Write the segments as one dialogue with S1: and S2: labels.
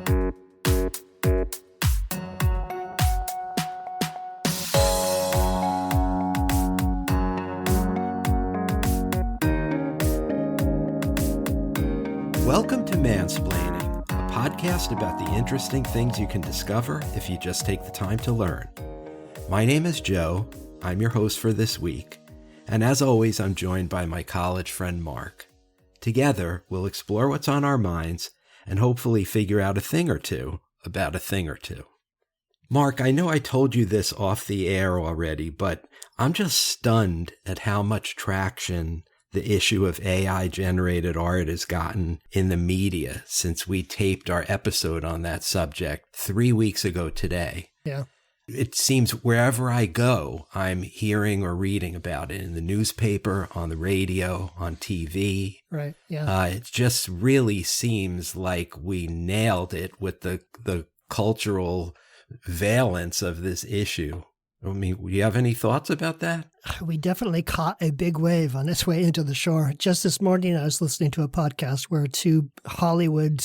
S1: Welcome to Mansplaining, a podcast about the interesting things you can discover if you just take the time to learn. My name is Joe. I'm your host for this week. And as always, I'm joined by my college friend Mark. Together, we'll explore what's on our minds and hopefully figure out a thing or two about a thing or two. Mark, I know I told you this off the air already, but I'm just stunned at how much traction the issue of AI-generated art has gotten in the media since we taped our episode on that subject 3 weeks ago today.
S2: Yeah.
S1: It seems wherever I go, I'm hearing or reading about it in the newspaper, on the radio, on TV.
S2: Right, yeah.
S1: It just really seems like we nailed it with the cultural valence of this issue. I mean, do you have any thoughts about that?
S2: We definitely caught a big wave on its way into the shore. Just this morning, I was listening to a podcast where two Hollywood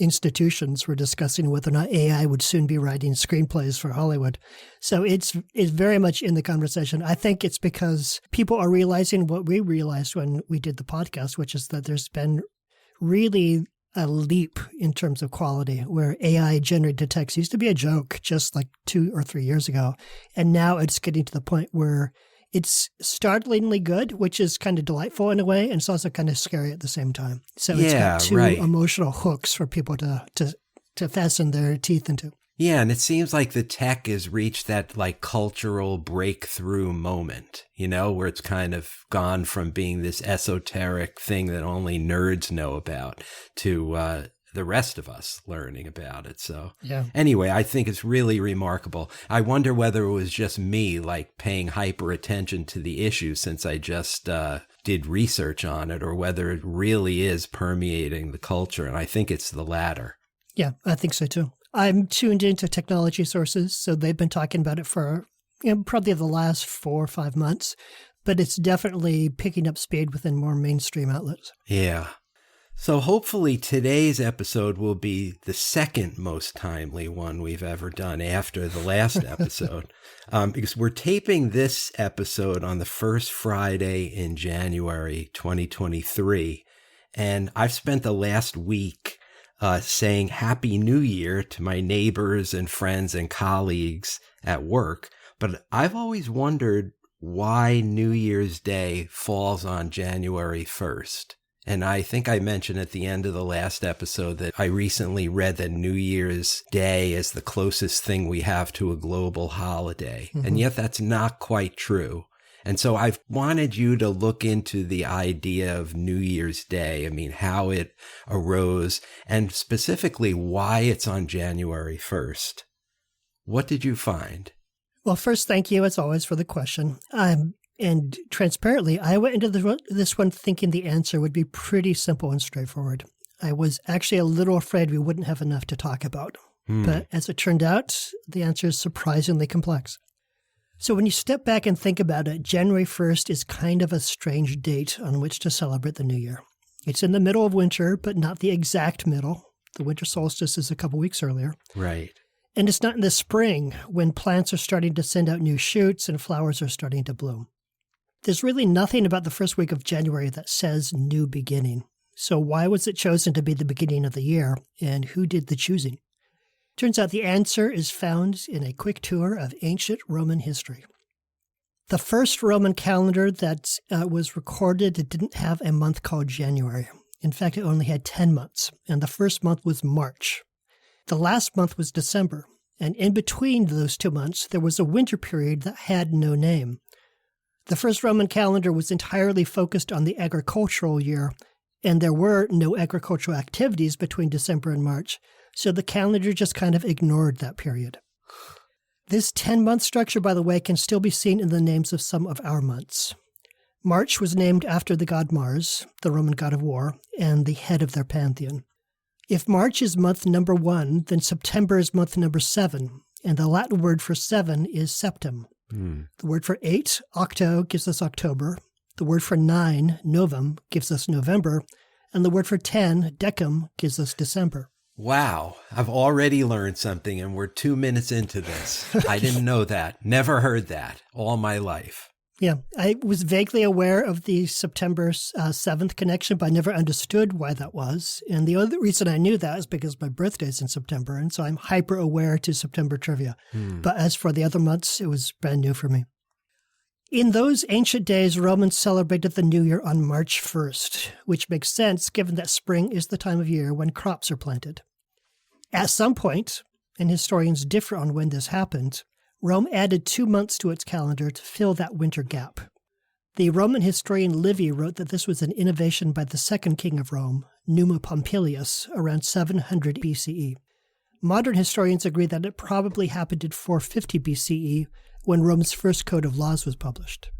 S2: institutions were discussing whether or not AI would soon be writing screenplays for Hollywood. So it's very much in the conversation. I think it's because people are realizing what we realized when we did the podcast, which is that there's been really a leap in terms of quality, where AI-generated text used to be a joke just like 2 or 3 years ago. And now it's getting to the point where it's startlingly good, which is kind of delightful in a way, and it's also kind of scary at the same time. So it's got two emotional hooks for people to fasten their teeth into.
S1: Yeah, and it seems like the tech has reached that like cultural breakthrough moment, you know, where it's kind of gone from being this esoteric thing that only nerds know about to the rest of us learning about it. So
S2: yeah.
S1: Anyway, I think it's really remarkable. I wonder whether it was just me like paying hyper attention to the issue since I just did research on it, or whether it really is permeating the culture. And I think it's the latter.
S2: Yeah, I think so too. I'm tuned into technology sources, so they've been talking about it for probably the last 4 or 5 months, but it's definitely picking up speed within more mainstream outlets.
S1: Yeah. So hopefully today's episode will be the second most timely one we've ever done after the last episode, because we're taping this episode on the first Friday in January 2023, and I've spent the last week saying Happy New Year to my neighbors and friends and colleagues at work. But I've always wondered why New Year's Day falls on January 1st. And I think I mentioned at the end of the last episode that I recently read that New Year's Day is the closest thing we have to a global holiday. Mm-hmm. And yet that's not quite true. And so I've wanted you to look into the idea of New Year's Day. I mean, how it arose and specifically why it's on January 1st. What did you find?
S2: Well, first, thank you as always for the question. And transparently, I went into this one thinking the answer would be pretty simple and straightforward. I was actually a little afraid we wouldn't have enough to talk about. But as it turned out, the answer is surprisingly complex. So when you step back and think about it, January 1st is kind of a strange date on which to celebrate the new year. It's in the middle of winter, but not the exact middle. The winter solstice is a couple weeks earlier.
S1: Right.
S2: And it's not in the spring when plants are starting to send out new shoots and flowers are starting to bloom. There's really nothing about the first week of January that says new beginning. So why was it chosen to be the beginning of the year, and who did the choosing? Turns out the answer is found in a quick tour of ancient Roman history. The first Roman calendar that was recorded didn't have a month called January. In fact, it only had 10 months, and the first month was March. The last month was December, and in between those 2 months, there was a winter period that had no name. The first Roman calendar was entirely focused on the agricultural year, and there were no agricultural activities between December and March, so the calendar just kind of ignored that period. This 10-month structure, by the way, can still be seen in the names of some of our months. March was named after the god Mars, the Roman god of war, and the head of their pantheon. If March is month number 1, then September is month number 7, and the Latin word for 7 is septem. The word for 8, octo, gives us October. The word for 9, novum, gives us November. And the word for 10, decem, gives us December.
S1: Wow, I've already learned something and we're 2 minutes into this. I didn't know that. Never heard that all my life.
S2: Yeah, I was vaguely aware of the September 7th connection, but I never understood why that was. And the other reason I knew that is because my birthday's in September, and so I'm hyper aware to September trivia. But as for the other months, it was brand new for me. In those ancient days, Romans celebrated the New Year on March 1st, which makes sense given that spring is the time of year when crops are planted. At some point, and historians differ on when this happened, Rome added 2 months to its calendar to fill that winter gap. The Roman historian Livy wrote that this was an innovation by the second king of Rome, Numa Pompilius, around 700 BCE. Modern historians agree that it probably happened in 450 BCE, when Rome's first code of laws was published.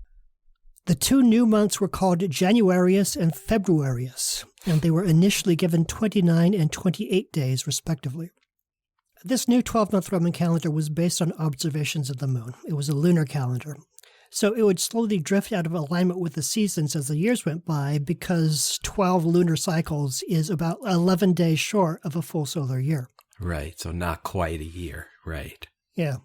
S2: The 2 new months were called Januarius and Februarius, and they were initially given 29 and 28 days, respectively. This new 12-month Roman calendar was based on observations of the moon. It was a lunar calendar. So it would slowly drift out of alignment with the seasons as the years went by because 12 lunar cycles is about 11 days short of a full solar year.
S1: Right, so not quite a year, right.
S2: Yeah.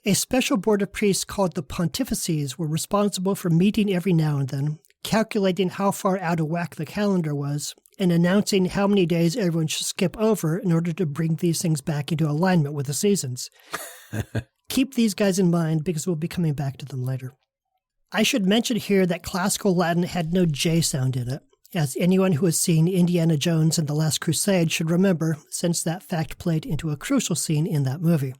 S2: A special board of priests called the pontifices were responsible for meeting every now and then, calculating how far out of whack the calendar was, and announcing how many days everyone should skip over in order to bring these things back into alignment with the seasons. Keep these guys in mind because we'll be coming back to them later. I should mention here that classical Latin had no J sound in it, as anyone who has seen Indiana Jones and the Last Crusade should remember, since that fact played into a crucial scene in that movie.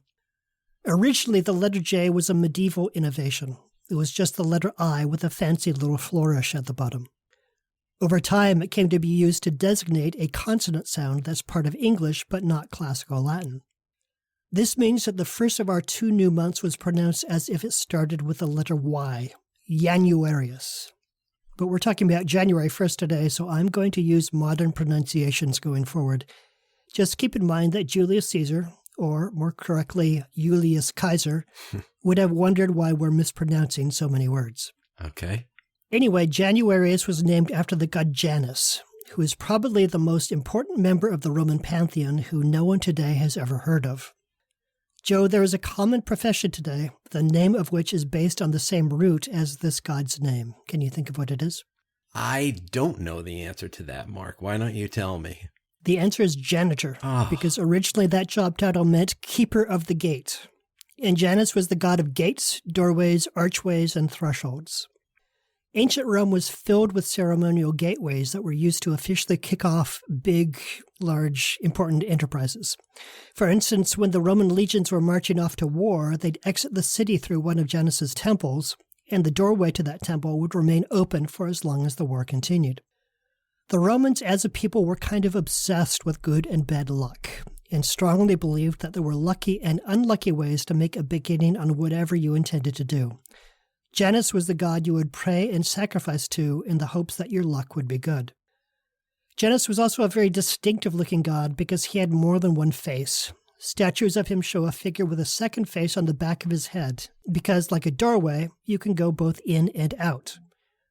S2: Originally, the letter J was a medieval innovation. It was just the letter I with a fancy little flourish at the bottom. Over time, it came to be used to designate a consonant sound that's part of English but not classical Latin. This means that the first of our 2 new months was pronounced as if it started with the letter Y, Januarius. But we're talking about January 1st today, so I'm going to use modern pronunciations going forward. Just keep in mind that Julius Caesar, or more correctly, Julius Caesar, would have wondered why we're mispronouncing so many words.
S1: Okay.
S2: Anyway, Januarius was named after the god Janus, who is probably the most important member of the Roman pantheon who no one today has ever heard of. Joe, there is a common profession today, the name of which is based on the same root as this god's name. Can you think of what it is?
S1: I don't know the answer to that, Mark. Why don't you tell me?
S2: The answer is janitor, because originally that job title meant keeper of the gate. And Janus was the god of gates, doorways, archways, and thresholds. Ancient Rome was filled with ceremonial gateways that were used to officially kick off big, large, important enterprises. For instance, when the Roman legions were marching off to war, they'd exit the city through one of Janus's temples, and the doorway to that temple would remain open for as long as the war continued. The Romans as a people were kind of obsessed with good and bad luck, and strongly believed that there were lucky and unlucky ways to make a beginning on whatever you intended to do. Janus was the god you would pray and sacrifice to in the hopes that your luck would be good. Janus was also a very distinctive-looking god because he had more than one face. Statues of him show a figure with a second face on the back of his head, because, like a doorway, you can go both in and out.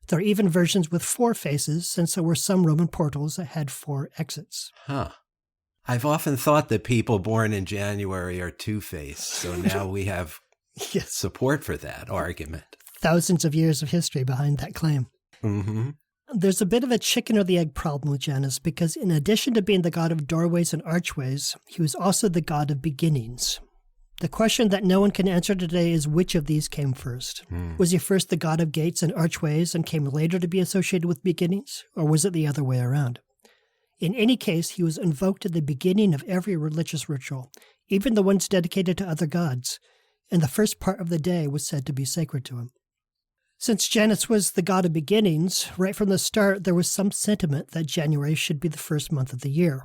S2: There are even versions with 4 faces, since there were some Roman portals that had 4 exits.
S1: I've often thought that people born in January are two-faced, so now we have support for that argument.
S2: Thousands of years of history behind that claim.
S1: Mm-hmm.
S2: There's a bit of a chicken or the egg problem with Janus, because in addition to being the god of doorways and archways, he was also the god of beginnings. The question that no one can answer today is which of these came first. Was he first the god of gates and archways and came later to be associated with beginnings, or was it the other way around? In any case, he was invoked at the beginning of every religious ritual, even the ones dedicated to other gods, and the first part of the day was said to be sacred to him. Since Janus was the god of beginnings, right from the start there was some sentiment that January should be the first month of the year.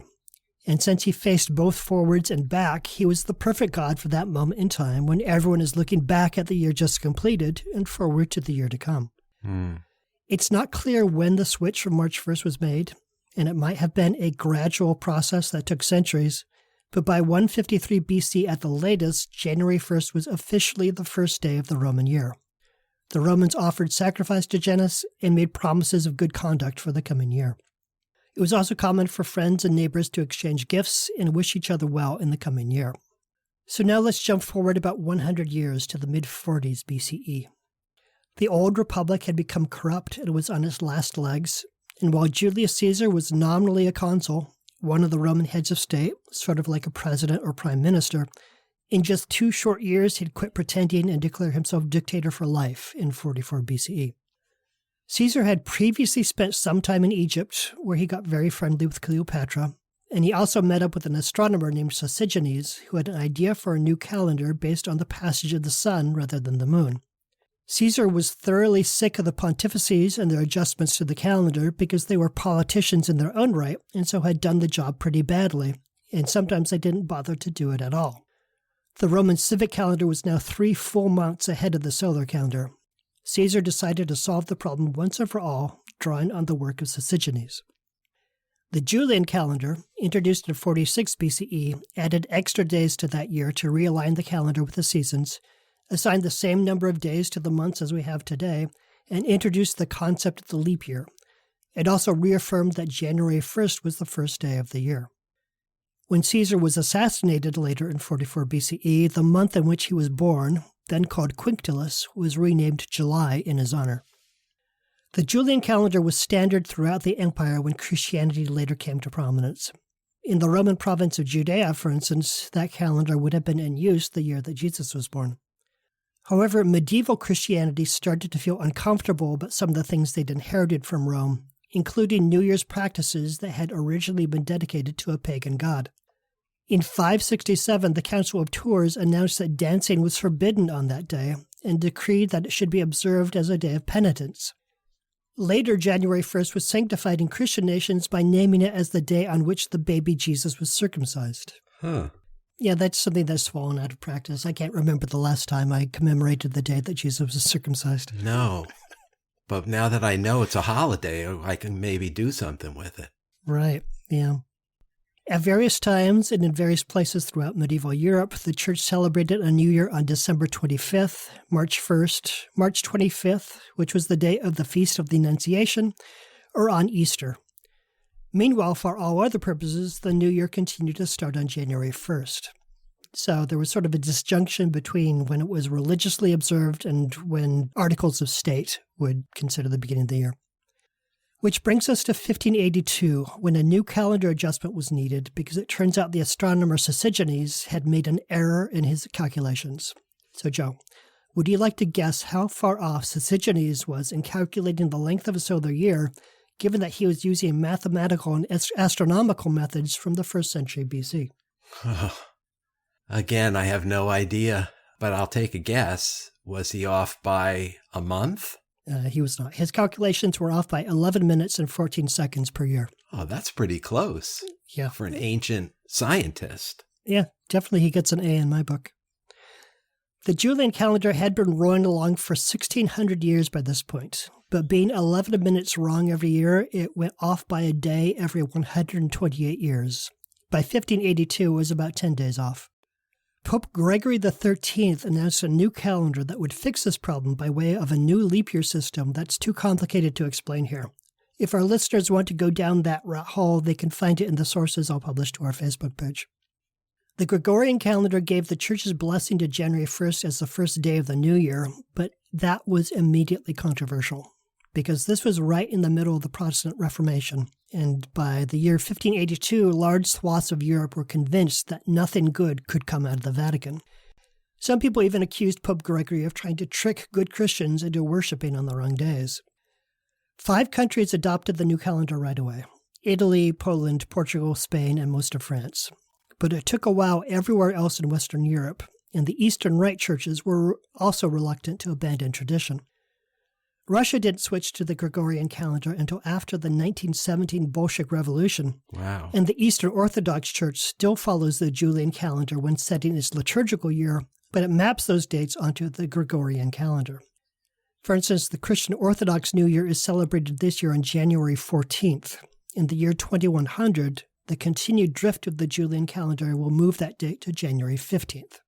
S2: And since he faced both forwards and back, he was the perfect god for that moment in time when everyone is looking back at the year just completed and forward to the year to come. It's not clear when the switch from March 1st was made, and it might have been a gradual process that took centuries, but by 153 BC at the latest, January 1st was officially the first day of the Roman year. The Romans offered sacrifice to Janus and made promises of good conduct for the coming year. It was also common for friends and neighbors to exchange gifts and wish each other well in the coming year. So now let's jump forward about 100 years to the mid-40s BCE. The old republic had become corrupt and was on its last legs, and while Julius Caesar was nominally a consul, one of the Roman heads of state, sort of like a president or prime minister, in just 2 short years he'd quit pretending and declare himself dictator for life in 44 BCE. Caesar had previously spent some time in Egypt, where he got very friendly with Cleopatra, and he also met up with an astronomer named Sosigenes, who had an idea for a new calendar based on the passage of the sun rather than the moon. Caesar was thoroughly sick of the pontifices and their adjustments to the calendar because they were politicians in their own right and so had done the job pretty badly, and sometimes they didn't bother to do it at all. The Roman civic calendar was now 3 full months ahead of the solar calendar. Caesar decided to solve the problem once and for all, drawing on the work of Sosigenes. The Julian calendar, introduced in 46 BCE, added extra days to that year to realign the calendar with the seasons, assigned the same number of days to the months as we have today, and introduced the concept of the leap year. It also reaffirmed that January 1st was the first day of the year. When Caesar was assassinated later in 44 BCE, the month in which he was born, then called Quinctilis, was renamed July in his honor. The Julian calendar was standard throughout the empire when Christianity later came to prominence. In the Roman province of Judea, for instance, that calendar would have been in use the year that Jesus was born. However, medieval Christianity started to feel uncomfortable about some of the things they'd inherited from Rome, including New Year's practices that had originally been dedicated to a pagan god. In 567, the Council of Tours announced that dancing was forbidden on that day and decreed that it should be observed as a day of penitence. Later, January 1st was sanctified in Christian nations by naming it as the day on which the baby Jesus was circumcised. Yeah, that's something that's fallen out of practice. I can't remember the last time I commemorated the day that Jesus was circumcised.
S1: No, but now that I know it's a holiday, I can maybe do something with it.
S2: Right, yeah. At various times and in various places throughout medieval Europe, the church celebrated a new year on December 25th, March 1st, March 25th, which was the day of the Feast of the Annunciation, or on Easter. Meanwhile, for all other purposes, the new year continued to start on January 1st. So there was sort of a disjunction between when it was religiously observed and when articles of state would consider the beginning of the year. Which brings us to 1582, when a new calendar adjustment was needed because it turns out the astronomer Sosigenes had made an error in his calculations. So, Joe, would you like to guess how far off Sosigenes was in calculating the length of a solar year, given that he was using mathematical and astronomical methods from the 1st century BC?
S1: Again, I have no idea, but I'll take a guess. Was he off by a month?
S2: He was not. His calculations were off by 11 minutes and 14 seconds per year.
S1: Oh, that's pretty close.
S2: Yeah.
S1: For an ancient scientist.
S2: Yeah, definitely he gets an A in my book. The Julian calendar had been rolling along for 1,600 years by this point, but being 11 minutes wrong every year, it went off by a day every 128 years. By 1582, it was about 10 days off. Pope Gregory XIII announced a new calendar that would fix this problem by way of a new leap year system that's too complicated to explain here. If our listeners want to go down that rat hole, they can find it in the sources I'll publish to our Facebook page. The Gregorian calendar gave the Church's blessing to January 1st as the first day of the new year, but that was immediately controversial, because this was right in the middle of the Protestant Reformation, and by the year 1582, large swaths of Europe were convinced that nothing good could come out of the Vatican. Some people even accused Pope Gregory of trying to trick good Christians into worshiping on the wrong days. 5 countries adopted the new calendar right away: Italy, Poland, Portugal, Spain, and most of France. But it took a while everywhere else in Western Europe, and the Eastern Rite churches were also reluctant to abandon tradition. Russia didn't switch to the Gregorian calendar until after the 1917 Bolshevik Revolution.
S1: Wow.
S2: And the Eastern Orthodox Church still follows the Julian calendar when setting its liturgical year, but it maps those dates onto the Gregorian calendar. For instance, the Christian Orthodox New Year is celebrated this year on January 14th. In the year 2100, the continued drift of the Julian calendar will move that date to January 15th.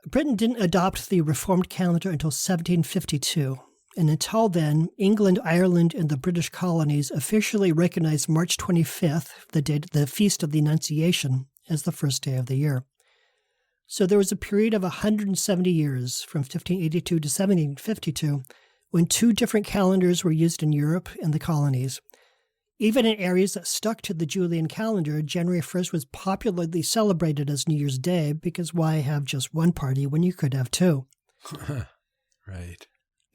S2: Britain didn't adopt the Reformed calendar until 1752, And until then, England, Ireland, and the British colonies officially recognized March 25th, the Feast of the Annunciation, as the first day of the year. So there was a period of 170 years, from 1582 to 1752, when two different calendars were used in Europe and the colonies. Even in areas that stuck to the Julian calendar, January 1st was popularly celebrated as New Year's Day, because why have just one party when you could have two?
S1: Right.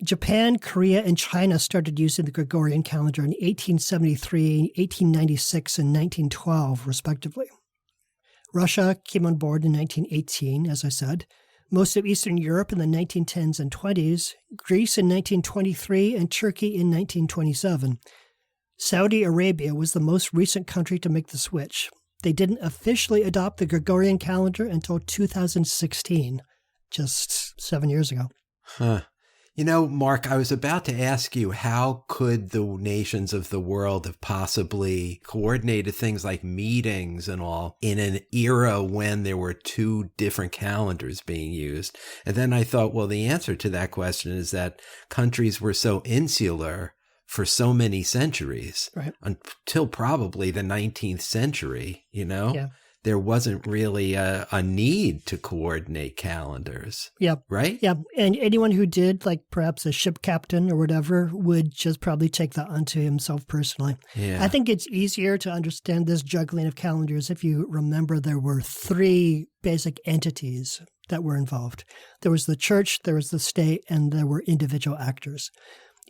S2: Japan, Korea, and China started using the Gregorian calendar in 1873, 1896, and 1912, respectively. Russia came on board in 1918, as I said. Most of Eastern Europe in the 1910s and 20s, Greece in 1923, and Turkey in 1927. Saudi Arabia was the most recent country to make the switch. They didn't officially adopt the Gregorian calendar until 2016, just 7 years ago.
S1: Huh. You know, Mark, I was about to ask you, how could the nations of the world have possibly coordinated things like meetings and all in an era when there were two different calendars being used? And then I thought, well, the answer to that question is that countries were so insular for so many centuries,
S2: right,
S1: until probably the 19th century, you know?
S2: Yeah.
S1: There wasn't really a need to coordinate calendars.
S2: Yeah.
S1: Right?
S2: Yeah. And anyone who did, like perhaps a ship captain or whatever, would just probably take that onto himself personally.
S1: Yeah.
S2: I think it's easier to understand this juggling of calendars if you remember there were three basic entities that were involved. There was the church, there was the state, and there were individual actors.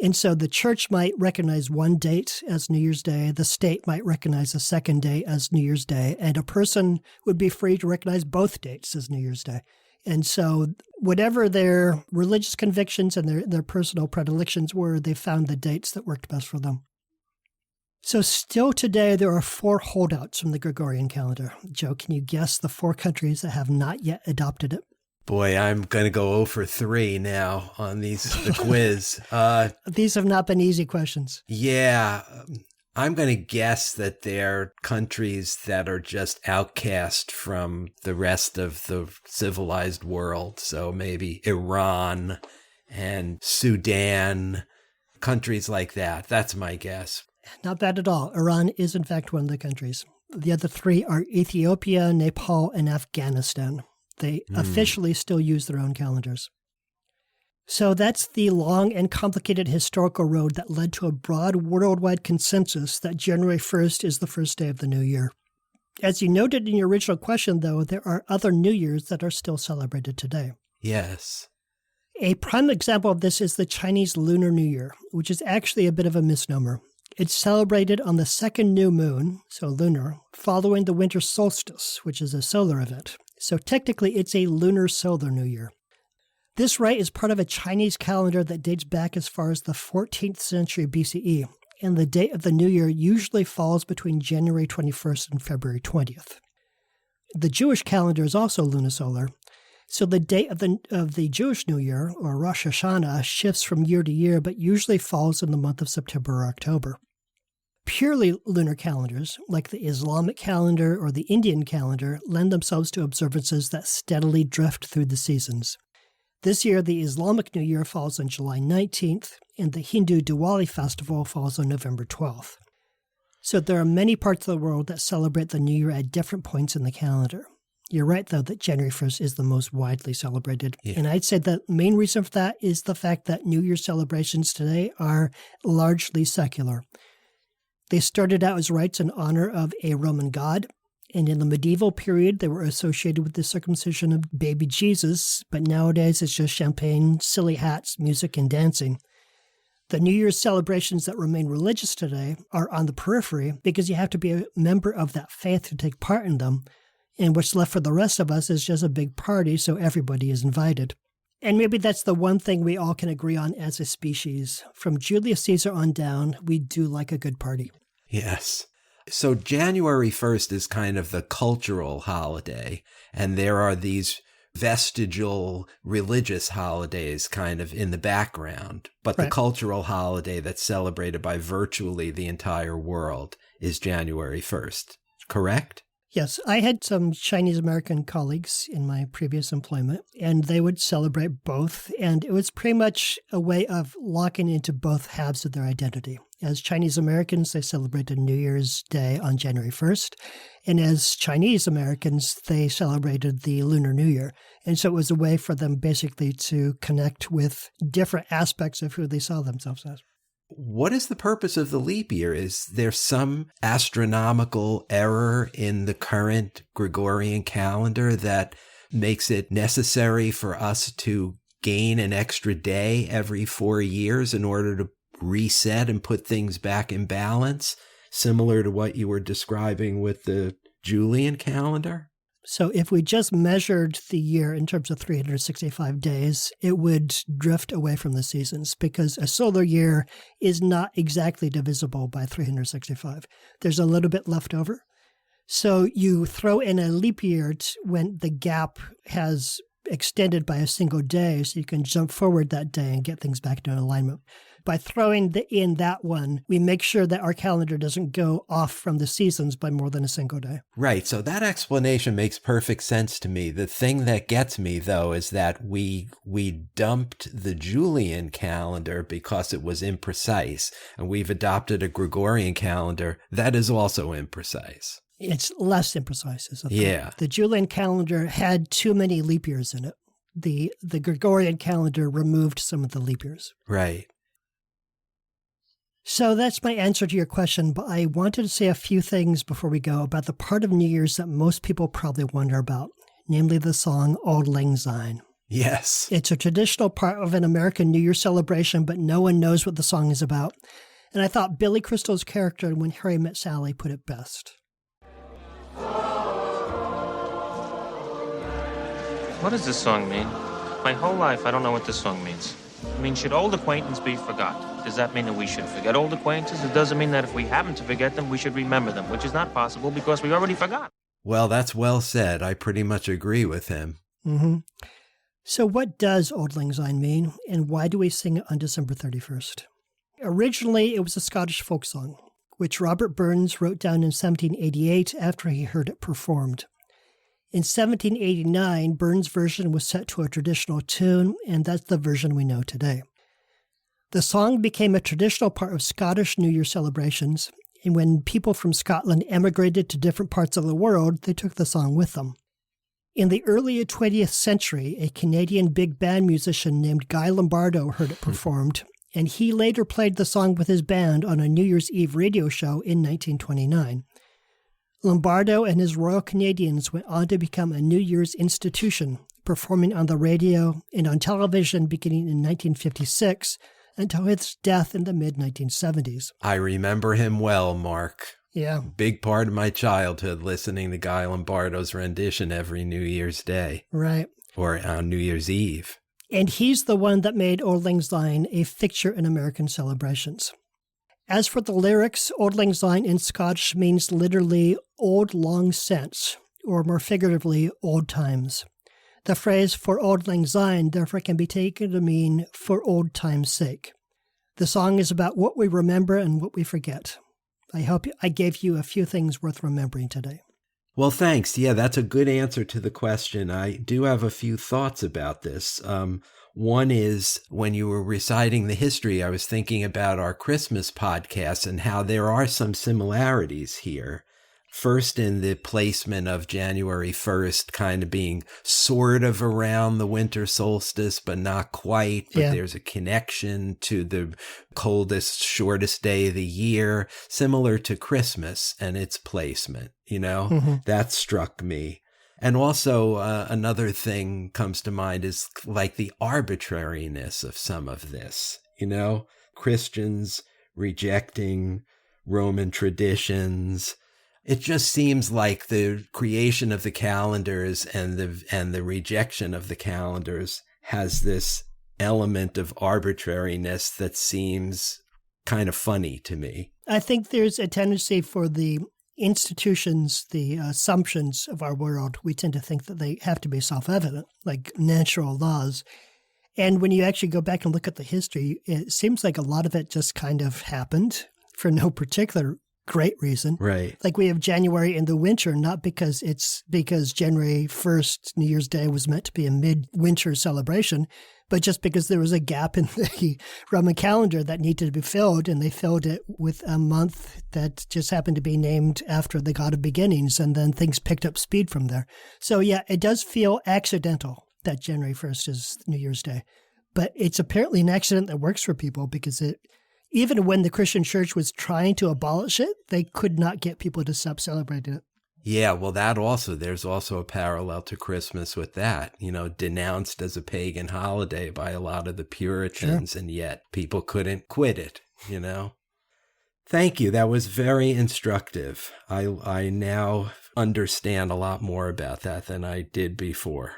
S2: And so the church might recognize one date as New Year's Day, the state might recognize a second day as New Year's Day, and a person would be free to recognize both dates as New Year's Day. And so whatever their religious convictions and their personal predilections were, they found the dates that worked best for them. So still today, there are 4 holdouts from the Gregorian calendar. Joe, can you guess the 4 countries that have not yet adopted it?
S1: Boy, I'm going to go 0 for 3 now on the quiz.
S2: These have not been easy questions.
S1: Yeah, I'm going to guess that they're countries that are just outcast from the rest of the civilized world. So maybe Iran and Sudan, countries like that. That's my guess.
S2: Not bad at all. Iran is, in fact, one of the countries. The other 3 are Ethiopia, Nepal, and Afghanistan. They officially still use their own calendars. So that's the long and complicated historical road that led to a broad worldwide consensus that January 1st is the first day of the new year. As you noted in your original question, though, there are other New Years that are still celebrated today.
S1: Yes.
S2: A prime example of this is the Chinese Lunar New Year, which is actually a bit of a misnomer. It's celebrated on the second new moon, so lunar, following the winter solstice, which is a solar event. So technically, it's a lunar solar New Year. This rite is part of a Chinese calendar that dates back as far as the 14th century BCE, and the date of the New Year usually falls between January 21st and February 20th. The Jewish calendar is also lunisolar, so the date of the Jewish New Year, or Rosh Hashanah, shifts from year to year, but usually falls in the month of September or October. Purely lunar calendars, like the Islamic calendar or the Indian calendar, lend themselves to observances that steadily drift through the seasons. This year, the Islamic New Year falls on July 19th, and the Hindu Diwali festival falls on November 12th. So there are many parts of the world that celebrate the New Year at different points in the calendar. You're right, though, that January 1st is the most widely celebrated. Yeah. And I'd say the main reason for that is the fact that New Year celebrations today are largely secular. They started out as rites in honor of a Roman god, and in the medieval period, they were associated with the circumcision of baby Jesus, but nowadays it's just champagne, silly hats, music, and dancing. The New Year's celebrations that remain religious today are on the periphery because you have to be a member of that faith to take part in them, and what's left for the rest of us is just a big party, so everybody is invited. And maybe that's the one thing we all can agree on as a species. From Julius Caesar on down, we do like a good party.
S1: Yes. So January 1st is kind of the cultural holiday, and there are these vestigial religious holidays kind of in the background. But
S2: right.
S1: The cultural holiday that's celebrated by virtually the entire world is January 1st, correct?
S2: Yes, I had some Chinese American colleagues in my previous employment, and they would celebrate both. And it was pretty much a way of locking into both halves of their identity. As Chinese Americans, they celebrated New Year's Day on January 1st. And as Chinese Americans, they celebrated the Lunar New Year. And so it was a way for them basically to connect with different aspects of who they saw themselves as.
S1: What is the purpose of the leap year? Is there some astronomical error in the current Gregorian calendar that makes it necessary for us to gain an extra day every 4 years in order to reset and put things back in balance, similar to what you were describing with the Julian calendar?
S2: So if we just measured the year in terms of 365 days, it would drift away from the seasons because a solar year is not exactly divisible by 365. There's a little bit left over. So you throw in a leap year when the gap has extended by a single day, so you can jump forward that day and get things back into alignment. By throwing in that one, we make sure that our calendar doesn't go off from the seasons by more than a single day.
S1: Right. So that explanation makes perfect sense to me. The thing that gets me, though, is that we dumped the Julian calendar because it was imprecise, and we've adopted a Gregorian calendar that is also imprecise.
S2: It's less imprecise, is the thing.
S1: Yeah.
S2: The Julian calendar had too many leap years in it. The Gregorian calendar removed some of the leap years.
S1: Right.
S2: So that's my answer to your question, but I wanted to say a few things before we go about the part of New Year's that most people probably wonder about, namely the song Auld Lang Syne.
S1: Yes.
S2: It's a traditional part of an American New Year celebration, but no one knows what the song is about. And I thought Billy Crystal's character in When Harry Met Sally put it best.
S3: What does this song mean? My whole life, I don't know what this song means. I mean, should old acquaintance be forgot? Does that mean that we should forget old acquaintances? It doesn't mean that if we happen to forget them, we should remember them, which is not possible because we already forgot.
S1: Well, that's well said. I pretty much agree with him.
S2: Mm-hmm. So what does Auld Lang Syne mean, and why do we sing it on December 31st? Originally, it was a Scottish folk song, which Robert Burns wrote down in 1788 after he heard it performed. In 1789, Burns' version was set to a traditional tune, and that's the version we know today. The song became a traditional part of Scottish New Year celebrations, and when people from Scotland emigrated to different parts of the world, they took the song with them. In the early 20th century, a Canadian big band musician named Guy Lombardo heard it performed, and he later played the song with his band on a New Year's Eve radio show in 1929. Lombardo and his Royal Canadians went on to become a New Year's institution, performing on the radio and on television beginning in 1956 until his death in the mid-1970s.
S1: I remember him well, Mark.
S2: Yeah.
S1: Big part of my childhood listening to Guy Lombardo's rendition every New Year's Day.
S2: Right.
S1: Or on New Year's Eve.
S2: And he's the one that made Auld Lang Syne a fixture in American celebrations. As for the lyrics, Auld Lang Syne in Scottish means literally old long since, or more figuratively, old times. The phrase for Auld Lang Syne therefore can be taken to mean for old time's sake. The song is about what we remember and what we forget. I hope I gave you a few things worth remembering today.
S1: Well, thanks. Yeah, that's a good answer to the question. I do have a few thoughts about this. One is when you were reciting the history, I was thinking about our Christmas podcast and how there are some similarities here. First, in the placement of January 1st kind of being sort of around the winter solstice, but not quite. But there's a connection to the coldest, shortest day of the year, similar to Christmas and its placement. You know, that struck me. And also another thing comes to mind is like the arbitrariness of some of this, you know, Christians rejecting Roman traditions. It just seems like the creation of the calendars and the rejection of the calendars has this element of arbitrariness that seems kind of funny to me.
S2: I think there's a tendency for the institutions, the assumptions of our world, we tend to think that they have to be self-evident, like natural laws. And when you actually go back and look at the history, it seems like a lot of it just kind of happened for no particular great reason.
S1: Right.
S2: Like we have January in the winter, not because January 1st, New Year's Day, was meant to be a mid-winter celebration, but just because there was a gap in the Roman calendar that needed to be filled, and they filled it with a month that just happened to be named after the god of beginnings, and then things picked up speed from there. So yeah, it does feel accidental that January 1st is New Year's Day, but it's apparently an accident that works for people because even when the Christian church was trying to abolish it, they could not get people to stop celebrating it.
S1: Yeah, well, there's also a parallel to Christmas with that, denounced as a pagan holiday by a lot of the Puritans, sure. And yet people couldn't quit it, Thank you. That was very instructive. I now understand a lot more about that than I did before.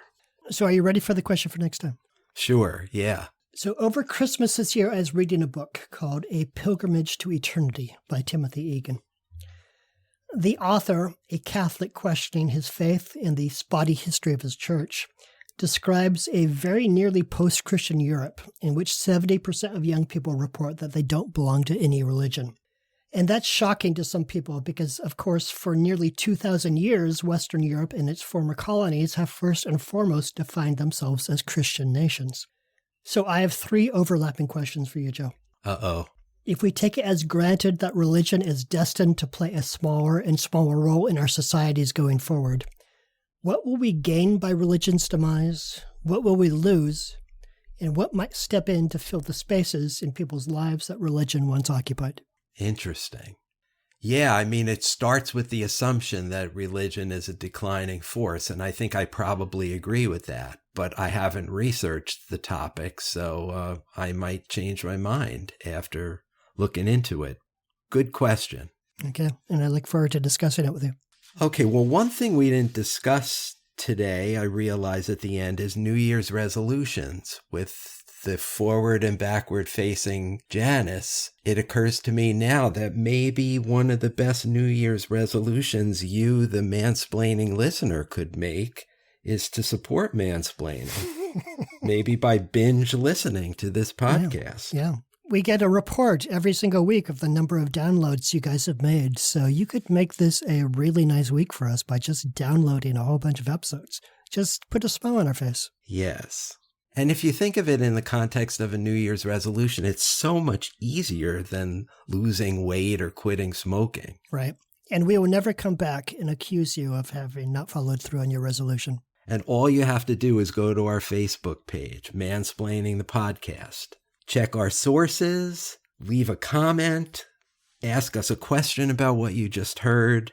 S2: So are you ready for the question for next time?
S1: Sure, yeah.
S2: So over Christmas this year, I was reading a book called A Pilgrimage to Eternity by Timothy Egan. The author, a Catholic questioning his faith and the spotty history of his church, describes a very nearly post-Christian Europe in which 70% of young people report that they don't belong to any religion. And that's shocking to some people because, of course, for nearly 2,000 years, Western Europe and its former colonies have first and foremost defined themselves as Christian nations. So I have 3 overlapping questions for you, Joe.
S1: Uh-oh.
S2: If we take it as granted that religion is destined to play a smaller and smaller role in our societies going forward, what will we gain by religion's demise? What will we lose? And what might step in to fill the spaces in people's lives that religion once occupied?
S1: Interesting. Yeah, it starts with the assumption that religion is a declining force, and I think I probably agree with that, but I haven't researched the topic, so I might change my mind after looking into it. Good question.
S2: Okay, and I look forward to discussing it with you.
S1: Okay, well, one thing we didn't discuss today, I realize at the end, is New Year's resolutions. With the forward and backward facing Janice, it occurs to me now that maybe one of the best New Year's resolutions you, the mansplaining listener, could make is to support mansplaining. Maybe by binge listening to this podcast.
S2: Yeah. We get a report every single week of the number of downloads you guys have made. So you could make this a really nice week for us by just downloading a whole bunch of episodes. Just put a smile on our face.
S1: Yes. And if you think of it in the context of a New Year's resolution, it's so much easier than losing weight or quitting smoking.
S2: Right. And we will never come back and accuse you of having not followed through on your resolution.
S1: And all you have to do is go to our Facebook page, Mansplaining the Podcast. Check our sources, leave a comment, ask us a question about what you just heard,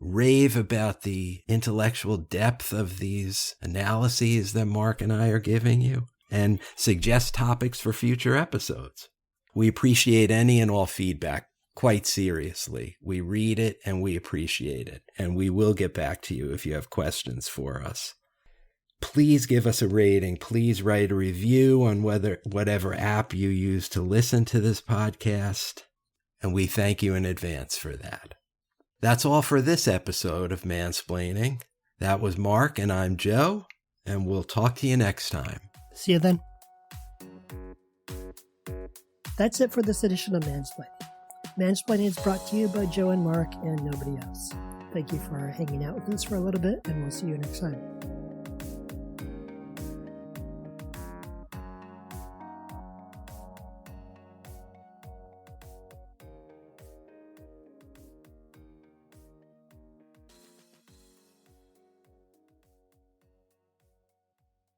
S1: rave about the intellectual depth of these analyses that Mark and I are giving you, and suggest topics for future episodes. We appreciate any and all feedback, quite seriously. We read it and we appreciate it, and we will get back to you if you have questions for us. Please give us a rating. Please write a review on whatever app you use to listen to this podcast. And we thank you in advance for that. That's all for this episode of Mansplaining. That was Mark and I'm Joe, and we'll talk to you next time.
S2: See you then. That's it for this edition of Mansplaining. Mansplaining is brought to you by Joe and Mark and nobody else. Thank you for hanging out with us for a little bit, and we'll see you next time.